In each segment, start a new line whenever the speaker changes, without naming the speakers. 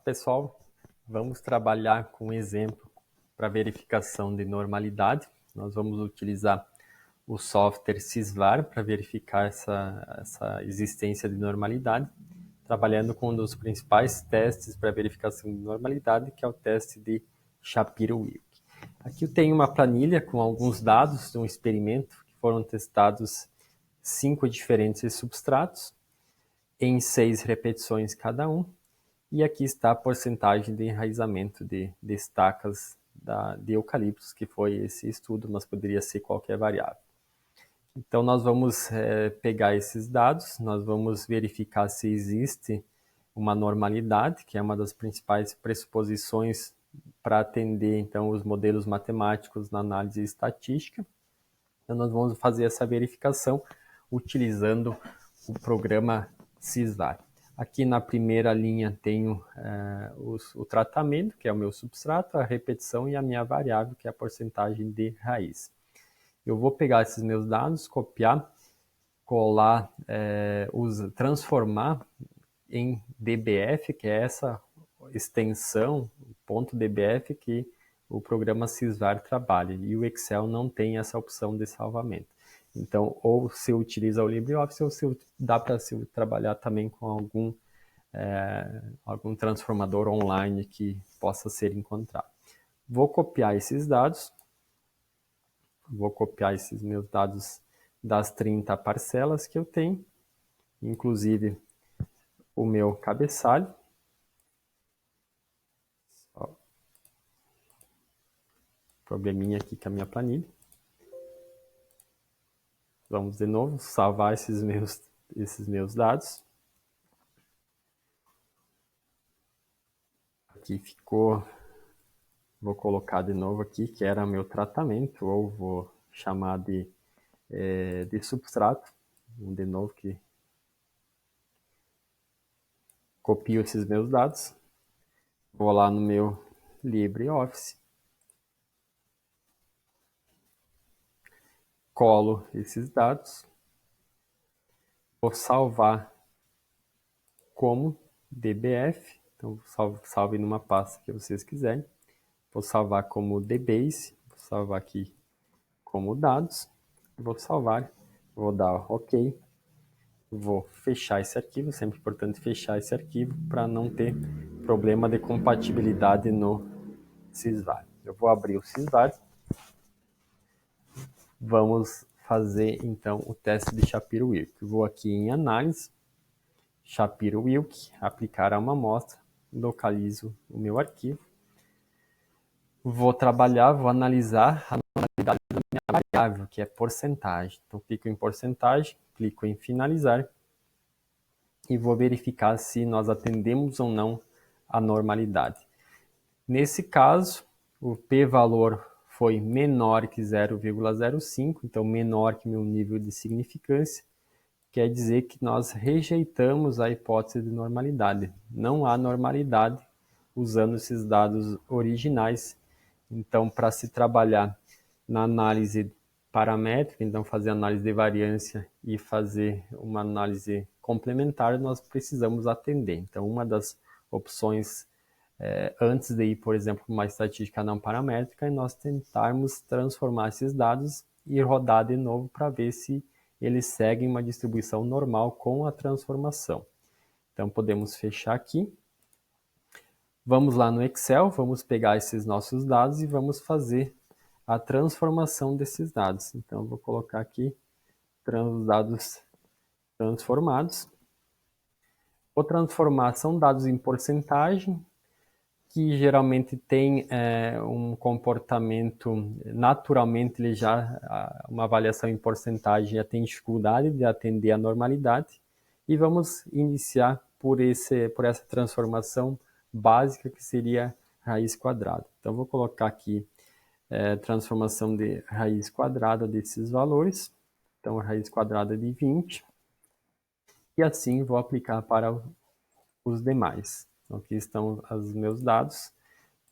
pessoal, vamos trabalhar com um exemplo para verificação de normalidade. Nós vamos utilizar o software Sysvar para verificar essa existência de normalidade, trabalhando com um dos principais testes para verificação de normalidade, que é o teste de Shapiro-Wilk. Aqui eu tenho uma planilha com alguns dados de um experimento que foram testados 5 diferentes substratos em 6 repetições cada um. E aqui está a porcentagem de enraizamento de estacas de eucaliptos, que foi esse estudo, mas poderia ser qualquer variável. Então, nós vamos pegar esses dados, nós vamos verificar se existe uma normalidade, que é uma das principais pressuposições para atender, então, os modelos matemáticos na análise estatística. Então, nós vamos fazer essa verificação utilizando o programa Sysvar. Aqui na primeira linha tenho o tratamento, que é o meu substrato, a repetição e a minha variável, que é a porcentagem de raiz. Eu vou pegar esses meus dados, copiar, colar, transformar em DBF, que é essa extensão, .dbf, que o programa Sysvar trabalha. E o Excel não tem essa opção de salvamento. Então, ou se utiliza o LibreOffice, ou dá para se trabalhar também com algum transformador online que possa ser encontrado. Vou copiar esses dados. Vou copiar esses meus dados das 30 parcelas que eu tenho, inclusive o meu cabeçalho. Probleminha aqui com a minha planilha. Vamos de novo salvar esses meus dados. Aqui ficou, vou colocar de novo aqui, que era meu tratamento, ou vou chamar de substrato. De novo que copio esses meus dados. Vou lá no meu LibreOffice. Colo esses dados. Vou salvar como DBF. Então, salve numa pasta que vocês quiserem. Vou salvar como DBase. Vou salvar aqui como dados. Vou salvar. Vou dar OK. Vou fechar esse arquivo. Sempre importante fechar esse arquivo para não ter problema de compatibilidade no Sysvar. Eu vou abrir o Sysvar. Vamos fazer então o teste de Shapiro-Wilk. Vou aqui em análise, Shapiro-Wilk, aplicar a uma amostra, localizo o meu arquivo. Vou trabalhar, vou analisar a normalidade da minha variável, que é porcentagem. Então, clico em porcentagem, clico em finalizar e vou verificar se nós atendemos ou não a normalidade. Nesse caso, o p-valor foi menor que 0,05, então menor que meu nível de significância, quer dizer que nós rejeitamos a hipótese de normalidade. Não há normalidade usando esses dados originais. Então, para se trabalhar na análise paramétrica, então fazer análise de variância e fazer uma análise complementar, nós precisamos atender. Então, uma das opções antes de ir, por exemplo, para uma estatística não paramétrica, é nós tentarmos transformar esses dados e rodar de novo para ver se eles seguem uma distribuição normal com a transformação. Então, podemos fechar aqui. Vamos lá no Excel, vamos pegar esses nossos dados e vamos fazer a transformação desses dados. Então, vou colocar aqui os dados transformados. Vou transformar, são dados em porcentagem, que geralmente tem um comportamento, naturalmente ele uma avaliação em porcentagem já tem dificuldade de atender a normalidade, e vamos iniciar por essa transformação básica que seria raiz quadrada. Então vou colocar aqui transformação de raiz quadrada desses valores, então raiz quadrada de 20, e assim vou aplicar para os demais. Então, aqui estão os meus dados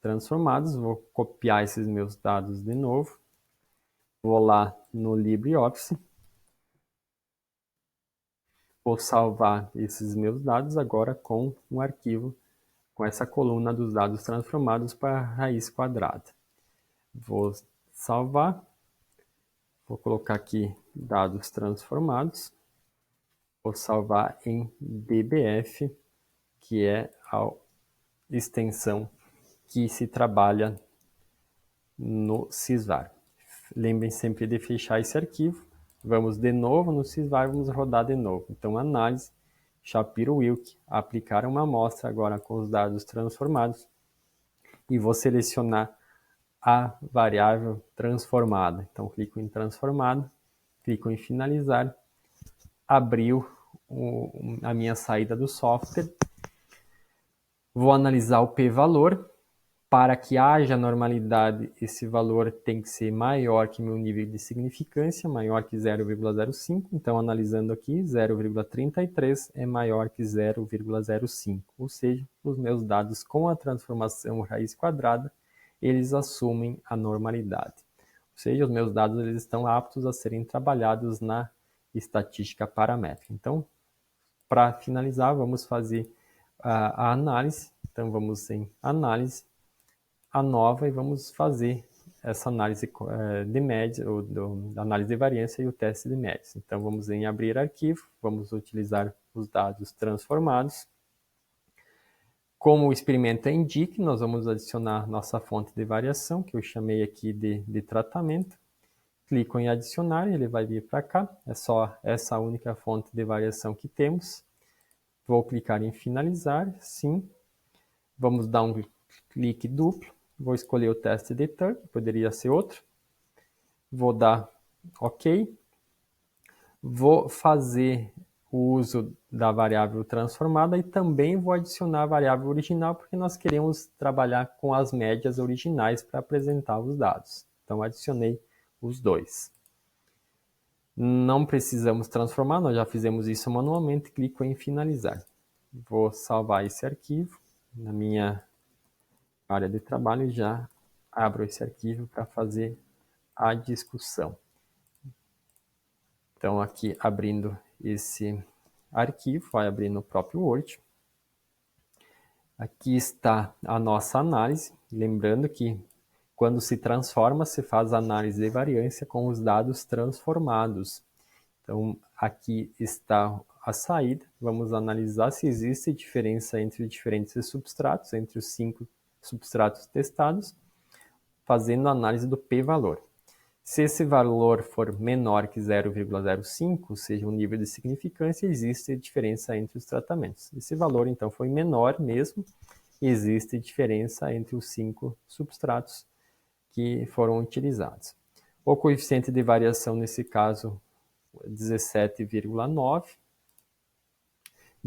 transformados. Vou copiar esses meus dados de novo. Vou lá no LibreOffice. Vou salvar esses meus dados agora com um arquivo com essa coluna dos dados transformados para a raiz quadrada. Vou salvar, vou colocar aqui dados transformados, vou salvar em DBF, que é a extensão que se trabalha no Sysvar. Lembrem sempre de fechar esse arquivo. Vamos de novo no Sysvar, vamos rodar de novo. Então, análise, Shapiro-Wilk, aplicar uma amostra agora com os dados transformados. E vou selecionar a variável transformada. Então, clico em transformado, clico em finalizar, abriu a minha saída do software. Vou analisar o p-valor. Para que haja normalidade, esse valor tem que ser maior que meu nível de significância, maior que 0,05. Então, analisando aqui, 0,33 é maior que 0,05. Ou seja, os meus dados com a transformação raiz quadrada, eles assumem a normalidade. Ou seja, os meus dados eles estão aptos a serem trabalhados na estatística paramétrica. Então, para finalizar, vamos fazer a análise. Então, vamos em análise, a nova, e vamos fazer essa análise de média, análise de variância e o teste de médias. Então, vamos em abrir arquivo, vamos utilizar os dados transformados. Como o experimento indica, nós vamos adicionar nossa fonte de variação, que eu chamei aqui de tratamento. Clico em adicionar, ele vai vir para cá. É só essa única fonte de variação que temos. Vou clicar em finalizar, sim. Vamos dar um clique duplo. Vou escolher o teste de Turing, poderia ser outro. Vou dar OK. Vou fazer o uso da variável transformada e também vou adicionar a variável original, porque nós queremos trabalhar com as médias originais para apresentar os dados. Então, adicionei os dois. Não precisamos transformar, nós já fizemos isso manualmente. Clico em finalizar. Vou salvar esse arquivo na minha área de trabalho e já abro esse arquivo para fazer a discussão. Então, aqui abrindo esse arquivo, vai abrir no próprio Word. Aqui está a nossa análise. Lembrando que quando se transforma, se faz análise de variância com os dados transformados. Então, aqui está a saída. Vamos analisar se existe diferença entre diferentes substratos, entre os 5 substratos testados, fazendo a análise do p-valor. Se esse valor for menor que 0,05, ou seja, um nível de significância, existe diferença entre os tratamentos. Esse valor, então, foi menor mesmo, existe diferença entre os 5 substratos que foram utilizados. O coeficiente de variação, nesse caso, 17,9,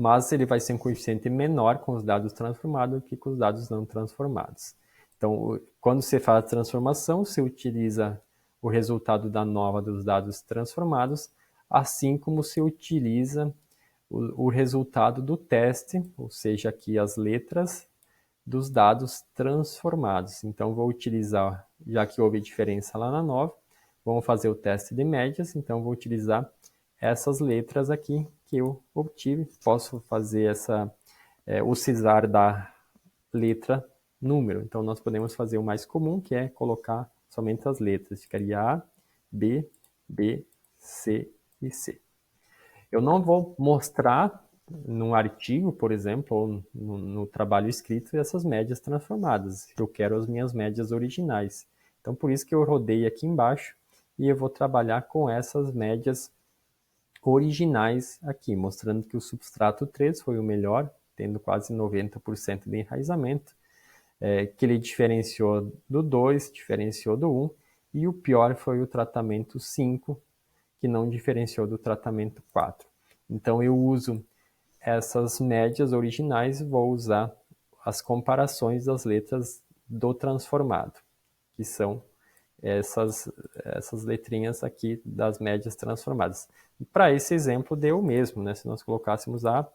mas ele vai ser um coeficiente menor com os dados transformados que com os dados não transformados. Então, quando você faz a transformação, você utiliza o resultado da nova dos dados transformados, assim como se utiliza o resultado do teste, ou seja, aqui as letras dos dados transformados. Então, vou utilizar, já que houve diferença lá na nova, vamos fazer o teste de médias, então vou utilizar essas letras aqui que eu obtive. Posso fazer o Sysvar da letra número. Então, nós podemos fazer o mais comum, que é colocar somente as letras. Ficaria A, B, B, C e C. Eu não vou mostrar num artigo, por exemplo, ou no trabalho escrito, essas médias transformadas. Eu quero as minhas médias originais. Então, por isso que eu rodei aqui embaixo e eu vou trabalhar com essas médias originais aqui, mostrando que o substrato 3 foi o melhor, tendo quase 90% de enraizamento, que ele diferenciou do 2, diferenciou do 1, e o pior foi o tratamento 5, que não diferenciou do tratamento 4. Então, eu uso essas médias originais e vou usar as comparações das letras do transformado, que são essas letrinhas aqui das médias transformadas. Para esse exemplo, deu o mesmo, né? Se nós colocássemos A,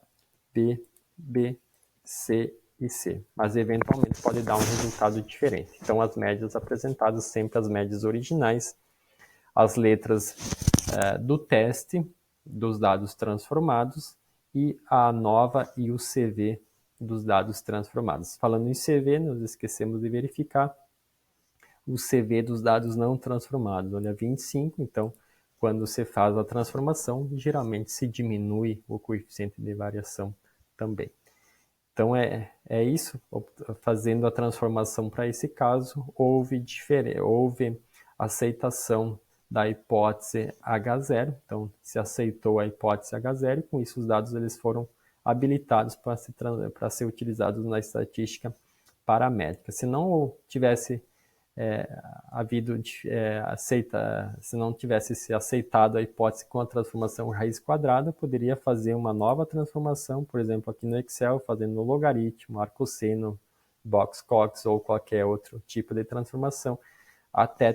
B, B, C e C. Mas, eventualmente, pode dar um resultado diferente. Então, as médias apresentadas, sempre as médias originais, as letras do teste, dos dados transformados, e a nova e o CV dos dados transformados. Falando em CV, nós esquecemos de verificar o CV dos dados não transformados. Olha, 25, então, quando você faz a transformação, geralmente se diminui o coeficiente de variação também. Então, é isso. Fazendo a transformação para esse caso, houve aceitação da hipótese H0. Então, se aceitou a hipótese H0 e, com isso, os dados eles foram habilitados para ser utilizados na estatística paramétrica. Se não tivesse se não tivesse se aceitado a hipótese com a transformação raiz quadrada, poderia fazer uma nova transformação, por exemplo, aqui no Excel, fazendo logaritmo, arcosseno, box-cox ou qualquer outro tipo de transformação, até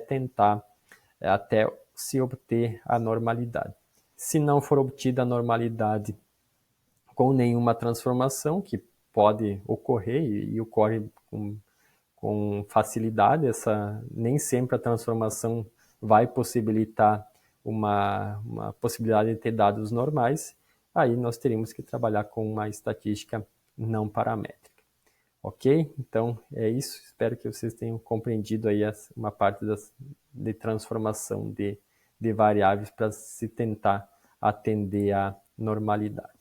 se obter a normalidade. Se não for obtida a normalidade com nenhuma transformação, que pode ocorrer e ocorre com facilidade, nem sempre a transformação vai possibilitar uma possibilidade de ter dados normais, aí nós teríamos que trabalhar com uma estatística não paramétrica. Ok? Então é isso, espero que vocês tenham compreendido aí uma parte de transformação de variáveis para se tentar atender à normalidade.